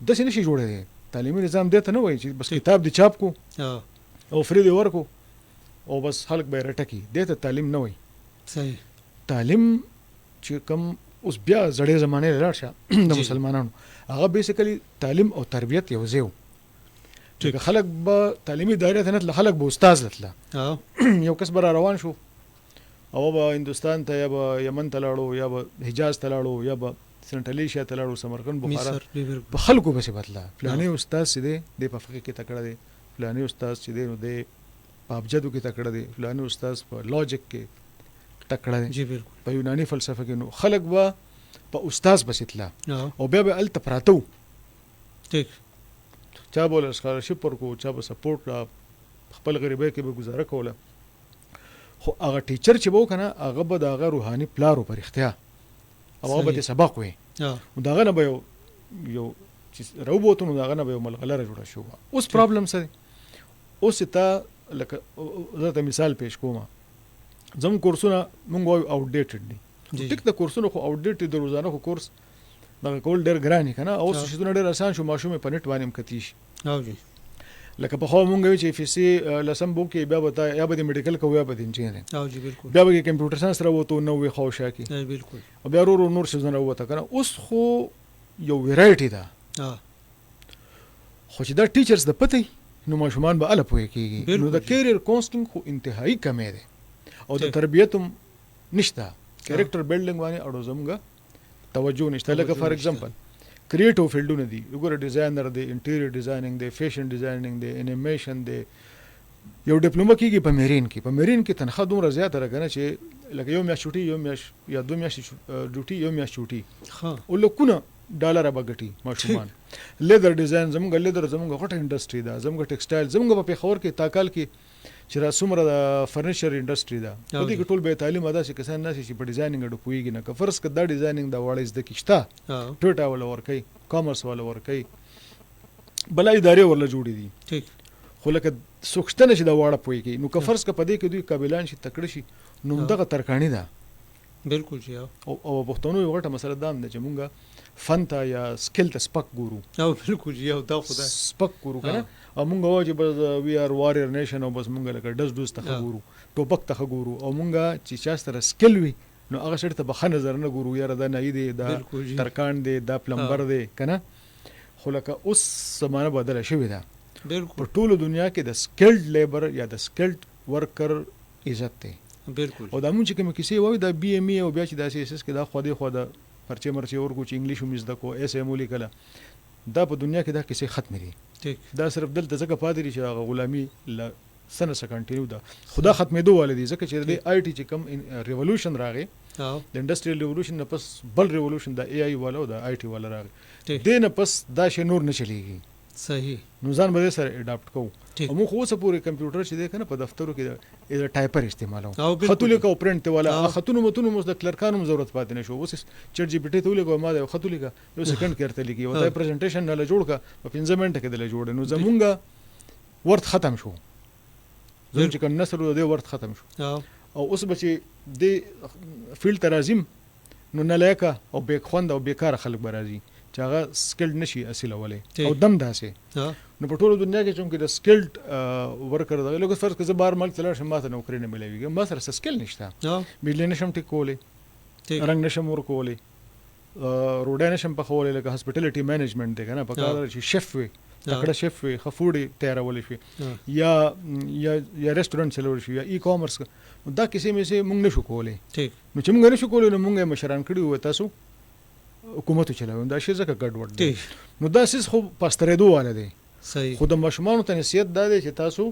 د څه نشي جوړه دی تعلیمي نظام دته نه وایي چې بس کتاب دی چاپ کو او فری دی ورکو او بس خلک به رټکی دته تعلیم نه وایي. صحیح تعلیم چې کوم اوس بیا زړې زمانه لاړ شه د مسلمانانو هغه بیسیکلی تعلیم او تربیت یو ځای چې خلک به تعلیمي دایره ته نه خلک به استاد لتله یو کس بر روان شو او به هندستان ته یا به یمن ته لاړو یا به حجاز ته لاړو یا به سنټرل ایشیا ته لاړو سمرقند بخارا په خلکو به بدلا فلاني استاد چې دی د په فقې کې تکړه دی فلاني استاد چې دی نو د په ابجدو کې تکړه دی فلاني استاد په لوجیک کې تکړه دی. جی بالکل په یوناني فلسفه کې نو خلک به په استاد بسیتلا او بیا به ال تپراتو ټیک چا بوله سکالرشپ ورکو چا به سپورټ را خپل غریبۍ کې به گزاره کوله خو هغه ټیچر چې وو کنه هغه به د هغه روحاني پلارو پر اختیار او هغه به سبق وي او داغه نه به یو چې روبوت نو داغه نه به ملغلره جوړه شو. اوس پرابلم څه اوس ته لکه زه ته مثال پیش کوم زم کورسونه مونږ وایو آوټ ډیټډ دي ټیک د کورسونو خو آوټ ډیټ د روزانه خو کورس دا کول ډېر ګران کنه او څه شي ډېر آسان شو ماشوم په نت باندې مکتی شي او جی لکه په خو مونږ چې اف سي لسم بو کې بیا وتا یا به میډیکل کو یا به انجینرینګ او جی بالکل بیا به کمپیوټر ساينس راوته نو وی خو شاکي بالکل او بیا نور څه نه راوته کنه اوس خو یو ویرایټی ده خو چې دا ټیچرز د پته نو ماشومان به اله پوي کیږي نو د کیریئر کانسټینګ خو انتهایی کم دی او د تربیت هم نشته کریکټر بیلډینګ باندې اړو زمګه توجه نشته لکه فار ایگزامپل کریټیو فیلډونه دي وګوره ډیزاینر دی انټیریئر ډیزاینینګ دی فیشن ډیزاینینګ دی انیمیشن دی یو ډیپلوما کیږي په میرین کې تنخواه دومره زیاته راغنه چې لکه یو میاشت چوټي یو میاشت یا دوه میاشت ډیوټي یو میاشت چوټي ها ولکونه ډالر بغټي ماشومان لیدر ډیزاین زموږ غټه انډستری ده زموږ ټیکسټایل زموږ په خور کې تاکال کې چې را سومره د فرنیچر انډستری ده په دې کې ټول به تعلیم ادا شي کسان نشي چې په ډیزاینینګ اډو پويږي نه که فرض کړه دا ډیزاینینګ دا وړاندې د کیشته ټوټا ولا ور کوي کامرس ولا ور کوي بلای ادارې ورله جوړې دي ټیک خو لکه سوکشته نشي دا وړه پويږي نو که فرض کړه په دې کې دوی قابلان شي تکړه شي نو دغه ترکانی ده بالکل جی او پښتون یو غټه مسله دام ده چې مونږه فن ته یا سکل ته سپک ګورو او بالکل جی او دا خدای سپک ګورو کنه او مونږ واجب بس وی ار واریر نیشن او بس مونږ لکه ډز ته ګورو ټوپک ته ګورو او مونږ چې چا سره سکل وي نو هغه شرط په خنه نظر نه ګورو یاره دا نه دی دا ترکان دی دا پلمبر دی کنه خو لکه اوس زمانه بدله شوې ده بالکل په ټوله دنیا کې د سکلډ لیبر یا د سکلډ ورکر عزت دی بالکل او دا مونږ چې کوم کیسه وایي دا بي ام ای او بیا چې د اس اس کې دا خو دا پرچې مرچې ورکو چې انګلیش هم زده کو اس ام ولي کله دا په دنیا کې دا کیسه ختم دي ټیک دا صرف دلته ځکه پاتې دي چې غلامي سنه سکنټینیو ده خدا ختمېدو والدي ځکه چې د آی ټي چې کم ریولوشن راغی د انډستریال ریولوشن نه پس بل ریولوشن د ای آی والا او د آی ټي والا راغی دې نه پس دا شی نور نه چلیږي صحیح نو ځان به سره اډاپټ کوو او موږ خو څه پورې کمپیوټر چې دی کنه په دفترو کې د ټایپر استعمالو خطو لیکو پرنټ والا خطونو متونو مو د کلرکانو ضرورت پاتې نشو اوس چټ جی پی ټی ته لیکو ما د خطو لیکو یو سکند کې ارته لیکي او دا پریزنټیشن نه جوړ کا په 15 منټه کې د جوړ نو زمونږه ورت ختم شو زموږ چې کوم نسل د ورت ختم شو او اوس بچي د فیلډ ترازم نو نه لایکه او بیک خوند او بیکار خلک برازي چې هغه سکلډ نشي اصل اوله او دم داسه نو په ټوله دنیا کې چې د سکلډ ورکر دا لکه فرض کړه بار ملک تلل شم ماته نوکری نه ملويږي ما سره سکل نشته بجلی نشم ټیکولې رنگ نشم ورکولې روډ نشم په خوله لکه هاسپټالیټي مینجمنت دی کنه په کار چې شیف وي تکړه شیف وي خفوډي تیارول شي یا ریسټورانټ چلول شي یا ای کامرس دا کیسه مې سه مونږ نشو کولې ټیک نو چې مونږ نشو کولې نو مونږه مشران کړي و تاسو حکومت چلاوي دا شي ځکه ګډوډ دی نو دا سیس خو پاستریدو واله دی صحیح خود مشمانو ته نصیحت دا دی چې تاسو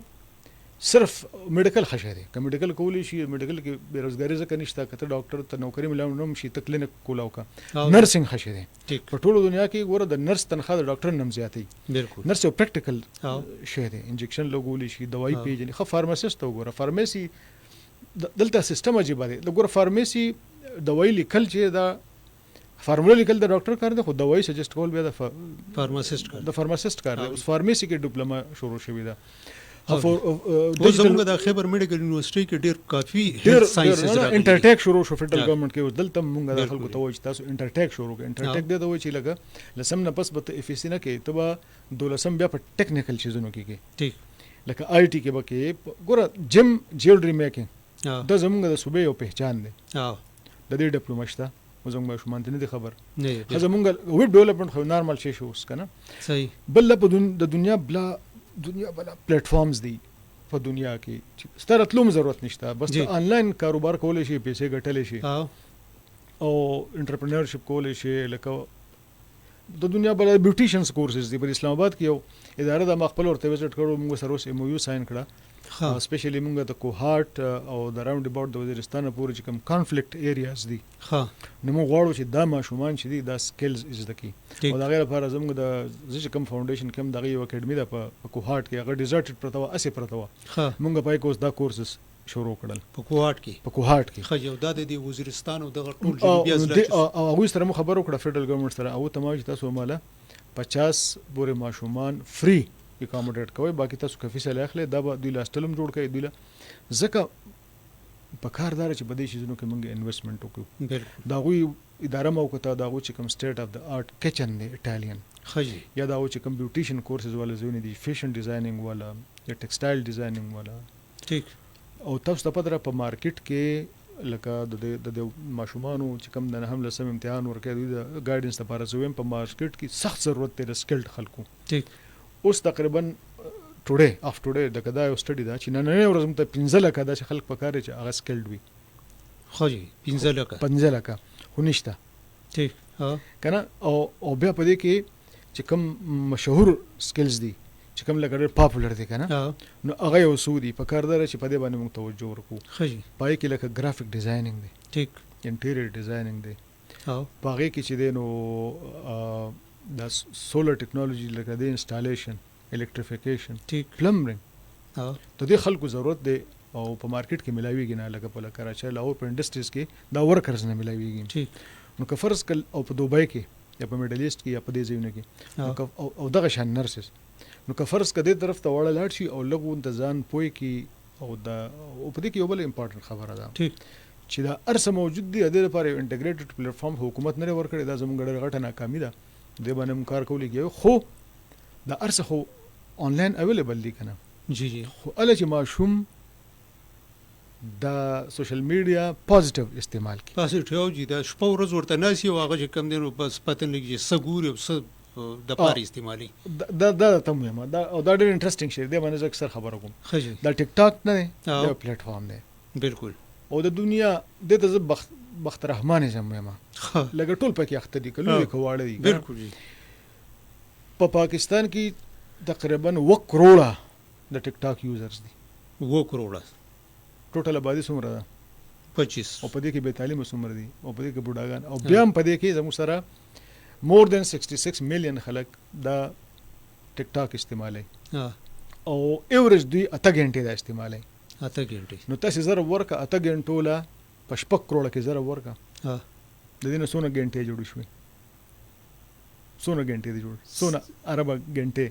صرف میډیکل خشه دی که میډیکل کولی شي میډیکل کې بیروزګاری ځکه نشته کته ډاکټر ته نوکری ملاو نوم شي ته کلینیک کولاو کا نرسنګ خشه دی په ټولو دنیا کې ګوره د نرس تنخواه د ډاکټر نم زیاتې بالکل نرس یو پریکټیکل شی دی انجکشن لګولی شي دوايي پیژني خو فارماسیست وګوره فارمیسي دلته سیستم عجیب دی وګوره فارمیسي دوايي لیکل چې دا فارمولا لیکل د ډاکټر کار دی خو دوايي سجست کول بیا د فارماسیست کار دی اوس فارمیسي کې ډیپلوما شروع شوی دا زموږ د خیبر میډیکل یونیورسيټي کې ډیر کافي هیلث ساينسز راغلي انټرټیک شروع شو فدرال ګورنمنت کې دلته موږ د خلکو ته وایي تاسو انټرټیک شروع کړئ انټرټیک د دوی چې لګه لسم نه پس به اف سی نه کې ته دولسم بیا په ټیکنیکل چیزونو کې ټیک لکه آی ټي کې به کې ګوره جیم جیولري میکینګ د زموږ د صوبې یو پہچان دی د دې ډیپلوما شته زموږ شومان ته نه دي خبر نه زموږ ویب ډیولپمنٹ خو نارمل شي شو اوس کنه صحیح بل په د دنیا بلا پلیټ فارمز دي په دنیا کې ستاره تلوم ضرورت نشته بس آنلاین کاروبار کولای شي پیسې ګټلې شي او انټرپرینورشپ کولای شي لکه د دنیا بل بیوټیشنز کورسز دي په اسلام آباد کې یو اداره د مخبل ورته وزټ کړو موږ سره اوس MOU ساين کړه سپیشلی موږ د کوهارت او د راوند اباوت د وزیرستان پورې چې کوم کانفلیکټ ایریاز دي نو موږ غواړو چې دا ماشومان چې دي دا سکلز زده کړي او دا غیر لپاره زموږ د ځکه کوم فاونډیشن کوم دغه یو اکیډمي ده په کوهارت کې هغه ډیزرټډ پرته و اسې پرته و موږ پای کوس دا کورسز شروع کړل په کوهارت کې خو یو د وزیرستان او د ټول جنوبي ازلات او هغه سره مو خبرو کړه فدرال ګورنمنت سره او تمام چې تاسو مالا 50 پورې ماشومان فری اکاموډیټ کوي باقي تاسو کافي سره اخلي دا به دوی لاستلم جوړ کوي دوی ځکه په کار دار چې بده شي زنو کې موږ انویسټمنټ وکړو بالکل دا غوي اداره مو کوته دا غو چې کوم سټیټ اف د آرټ کچن دی ایټالین خجی یا دا غو چې کوم بیوټیشن کورسز ولا زونه دي فیشن ډیزاینینګ ولا یا ټیکسټایل ډیزاینینګ ولا ټیک او تاسو ته پدره په مارکیټ کې لکه د ماشومانو چې کوم د هم لسم امتحان ورکړي د ګایډنس لپاره زویم په مارکیټ کې سخت ضرورت دی د سکلډ خلکو ټیک اوس تقریبا ټوډے د کدا یو سټډي دا چې نن ورځ ته 15 لکه دا چې خلک پکاره چې هغه سکلډ وي خجی 15 لکه خو نشته ټیک ها کنه او بیا په دې کې چې کوم مشهور سکلز دي چې کوم لکه ډېر پاپولر دي کنه نو هغه یو سودي په کار دره چې په دې باندې موږ توجه ورکو خجی پای کې لکه ګرافیک ډیزاینینګ دی ټیک انټیریئر ډیزاینینګ دی ها پاره کې چې دی نو د سولر ټیکنالوژي لکه د انسټالیشن الکتریفیکیشن ټیک پلمبرینګ ها ته دې خلکو ضرورت دی او په مارکیټ کې ملاویږي نه لکه په کراچۍ لاهور په انډستریز کې دا ورکرز نه ملاویږي ټیک نو که فرض کل او په دوبۍ کې یا په میډل ایسټ کې یا په دې ځایونو کې او دغه شان نرسز نو که فرض کده طرف ته وړل لاړ شي او لګو انتظام پوي کې او دا او په دې کې یو بل امپورټنت خبره ده ټیک چې دا ارسه موجود دی د لپاره انټیګریټډ پلیټ فارم حکومت نه ورکړي دا زموږ ډېر غټه ناکامي ده د باندې موږ کار کولې خو دا ارسه خو آنلاین اویلیبل دي کنه جی جی خو ال چې ماشوم دا سوشل میډیا پوزټیو استعمال کی پوزټیو جی دا شپه ورځ ورته ناسي واغه چې کم دینو بس پته لګي سګوري او د پاره استعمالي دا ته مهمه دا او دا ډېر انټرېسټینګ شی دی باندې اکثر خبره کوم خجی دا ټیک ټاک نه دی دا پلیټ فارم دی بالکل او د دنیا د ته بخت رحمان زمما لګ ټول پکې اخته دي کلو دي کواړه دي بالکل جی په پاکستان کې تقریبا 1 کروڑه د ټیک ټاک یوزرز دي 2 کروڑه ټوټل آبادی څومره ده 25 او په دې کې 42 څومره دي او په دې کې بوډاګان او بیا هم په دې کې زموږ سره مور دین 66 میلیون خلک دا ټیک ټاک استعمالي او ایوریج دوی 8 غنټې دا استعمالي 8 غنټې نو تاسو زره ورکه 8 غنټو لا په 6 کروڑه کې زره ورکه د دې نه سونه غنټې جوړ شوې سونه غنټې دي جوړ سونه عربه غنټې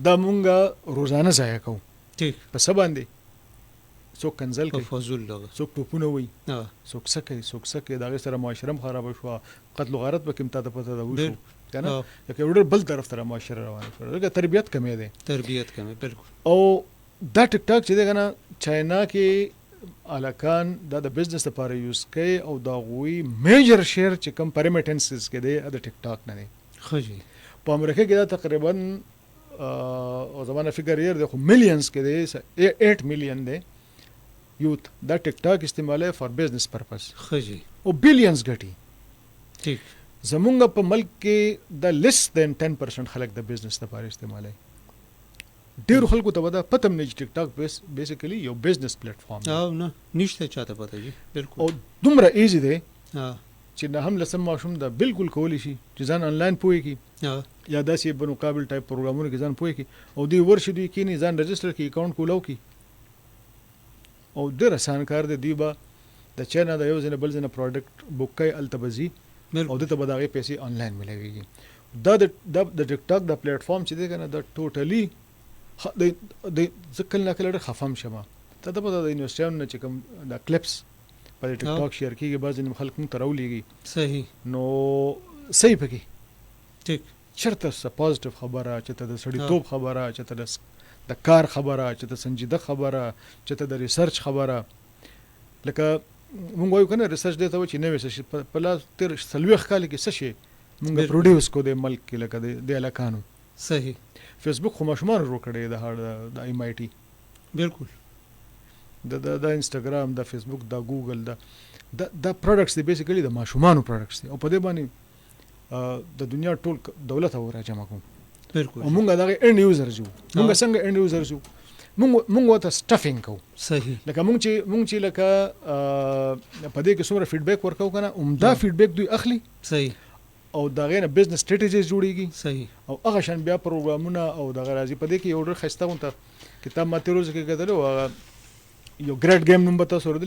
دا مونږه روزانه ځای کوو ټیک په سبا باندې څوک کنزل کوي فضول لګ څوک ټوپونه وي څوک سکه دا سره معاشره خراب شو قتل و غارت به کوم ته پته دا وشو کنه یو ډېر بل طرف ته معاشره روانه شو دا تربيت کمې ده تربيت کمې بالکل او دا ټیک ټاک چې دا کنه چاینا کې الکان دا د بزنس لپاره یوز کوي او دا غوي میجر شیر چې کم پرمیټنسز کې دی د ټیک ټاک نه دی خجی په امریکا کې دا تقریبا او زمانه فګر یې د ملینز کې دی 8 میلیون دی یوت دا ټیک ټاک استعمالي فار بزنس پرپس خجی او بلینز ګټي ټیک زمونږ په ملک کې د لیس دین 10% خلک د بزنس لپاره استعمالي ډېر خلکو ته ودا پته نه چې ټیک ټاک بیسیکلی یو بزنس پلیټ فارم او نه نشته چاته پته جی بالکل او دومره ایزی دی چې نه هم لسم ماشوم دا بالکل کولی شي چې ځان انلاین پوي کی یا داسې بنو قابل ټایپ پروګرامونه کې ځان پوي کی او دی ورشي دوی کې نه ځان رجستر کی اکاونټ کولو کی او ډېر آسان کار دی دی با د چینا د یو ځنه بل ځنه پروډکټ بوک کوي التبزي او د ته بداغه پیسې انلاین ملويږي دا د ټیک ټاک د پلیټ فارم چې دی کنه دا ټوټلی د ځکل نه کله خفم شمه ته د انویسټیان نه چې کوم د کلیپس په ټیک ټاک شیر کیږي بعض نه خلک مون تراولېږي صحیح نو صحیح پکې ټیک چرته س پوزټیو خبره چې ته د سړی توپ خبره چې ته د کار خبره چې ته سنجیده خبره چې ته د ریسرچ خبره لکه مونږ وایو کنه ریسرچ دی ته چې نوې څه په لاس تر سلويخ کال کې څه شي مونږ پروډوس کو د ملک کې لکه د الکانو صحیح فیسبوک خو مشمار ورو کړی د ایم آی ټي بالکل د انستګرام د فیسبوک د ګوګل د پروډکټس دی بیسیکلی د ماشومانو پروډکټس دي او په دې باندې د دنیا ټول دولت او راجمع کوم بالکل مونږ دا اند یوزرز یو مونږ څنګه اند یوزرز یو مونږ وته سټافینګ کو صحیح لکه مونږ چې لکه په دې کې څومره فیډبیک ورکو کنه عمده فیډبیک دوی اخلي صحیح او دا غینه بزنس سټریټیجیز جوړیږي صحیح او هغه شان بیا پروګرامونه او د غرازي په دې کې یو ډېر خسته ونته کتاب ماته روز کې کتل او یو ګریډ گیم نوم به تاسو ورته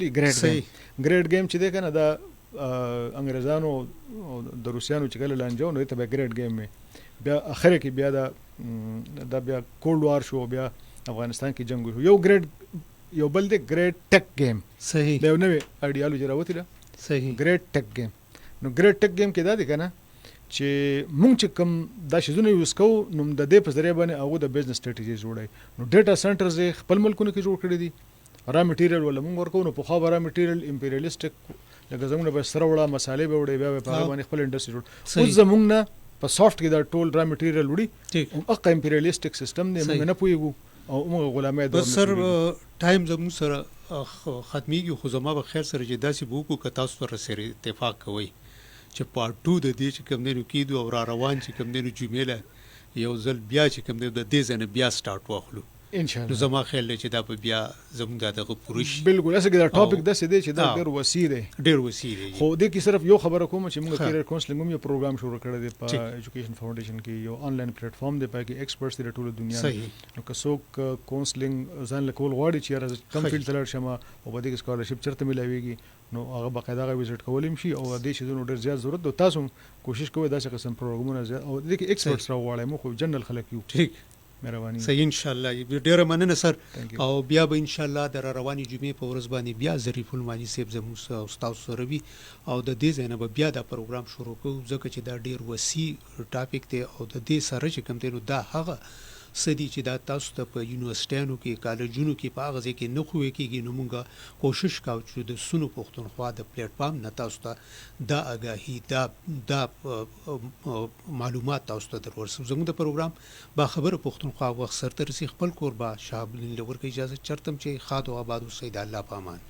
ګریډ گیم چې ده کنه دا انګريزانو او د روسيانو چې کله لانجو نو ته به ګریډ گیم بیا اخر کې بیا دا بیا کولډ وار شو بیا افغانستان کې جنگ شو یو ګریډ یو بل دی ګریټ ټیک گیم صحیح دا یو نوې ایډیالوژي راوتی ده صحیح ګریټ ټیک گیم نو ګریټ ټیک گیم کې دا دی کنه چې مونږ چې کوم دا شیزونه یوز کوو نو د دې په ذریعه باندې هغه د بزنس سټریټیجي جوړوي نو ډیټا سنټرز خپل ملکونو کې جوړ کړی دي را میټیریل ولا مونږ ورکو نو په خو را میټیریل امپیریالیسټک لکه زموږ به سره وړه مسالې به وړي بیا په هغه باندې خپل انډستری جوړ اوس زموږ نه په سافت کې دا ټول را میټیریل وړي او هغه امپیریالیسټک سیستم دی موږ نه پوهیږو او موږ غلامي بس سر ټایم زموږ سره ختميږي خو زما به خیر سره چې داسې بوکو که تاسو سره اتفاق کوئ چې پارت 2 د دې چې کوم دینو کېدو او را روان چې کوم دینو جمیله یو ځل بیا چې کوم د دې ځنه بیا سٹارټ واخلو ان شاء الله زما خیال دی چې دا په بیا زموږ دغه پروش بالکل اسه دا ټاپک د څه دی چې دا ډېر وسیع دی خو د کې صرف یو خبره کوم چې موږ کیریئر کونسلینګ هم یو پروګرام شروع کړی دی په ایجوکیشن فاونډیشن کې یو آنلاین پلیټ فارم دی پکې ایکسپرټس دی ټول دنیا نو که څوک کونسلینګ ځان لکول غواړي چې کم فیلډ تلل شمه او په دې کې سکالرشپ چرته ملويږي نو هغه باقاعده وزټ کولم شي او د دې شیزونو ډېر زیات ضرورت دی تاسو کوشش کوئ دا چې قسم پروګرامونه او د کې ایکسپرټس راوړای مو خو جنرال خلک یو ټیک مهرباني صحیح ان شاء الله ډیره مننه سر او بیا به ان شاء الله د رواني جمعې په ورځ باندې بیا ظریف المانی صاحب زموږ استاد سره وي او د دې ځای نه به بیا دا پروګرام شروع کوو ځکه چې دا ډیر وسیع ټاپک دی او د دې سره چې کوم دی نو دا هغه سدي چې دا تاسو ته په یونیورسيټانو کې کالجونو کې په هغه ځای کې نه خوې کېږي نو موږ کوشش کوو چې د سونو پښتونخوا د پلیټ فارم نه تاسو ته دا آگاهي دا معلومات تاسو ته درورسو زموږ د پروګرام با خبره پښتونخوا وخت سره تر خپل کور با شابلین لور کې اجازه چرتم چې خاد او آباد اوسئ د الله په امان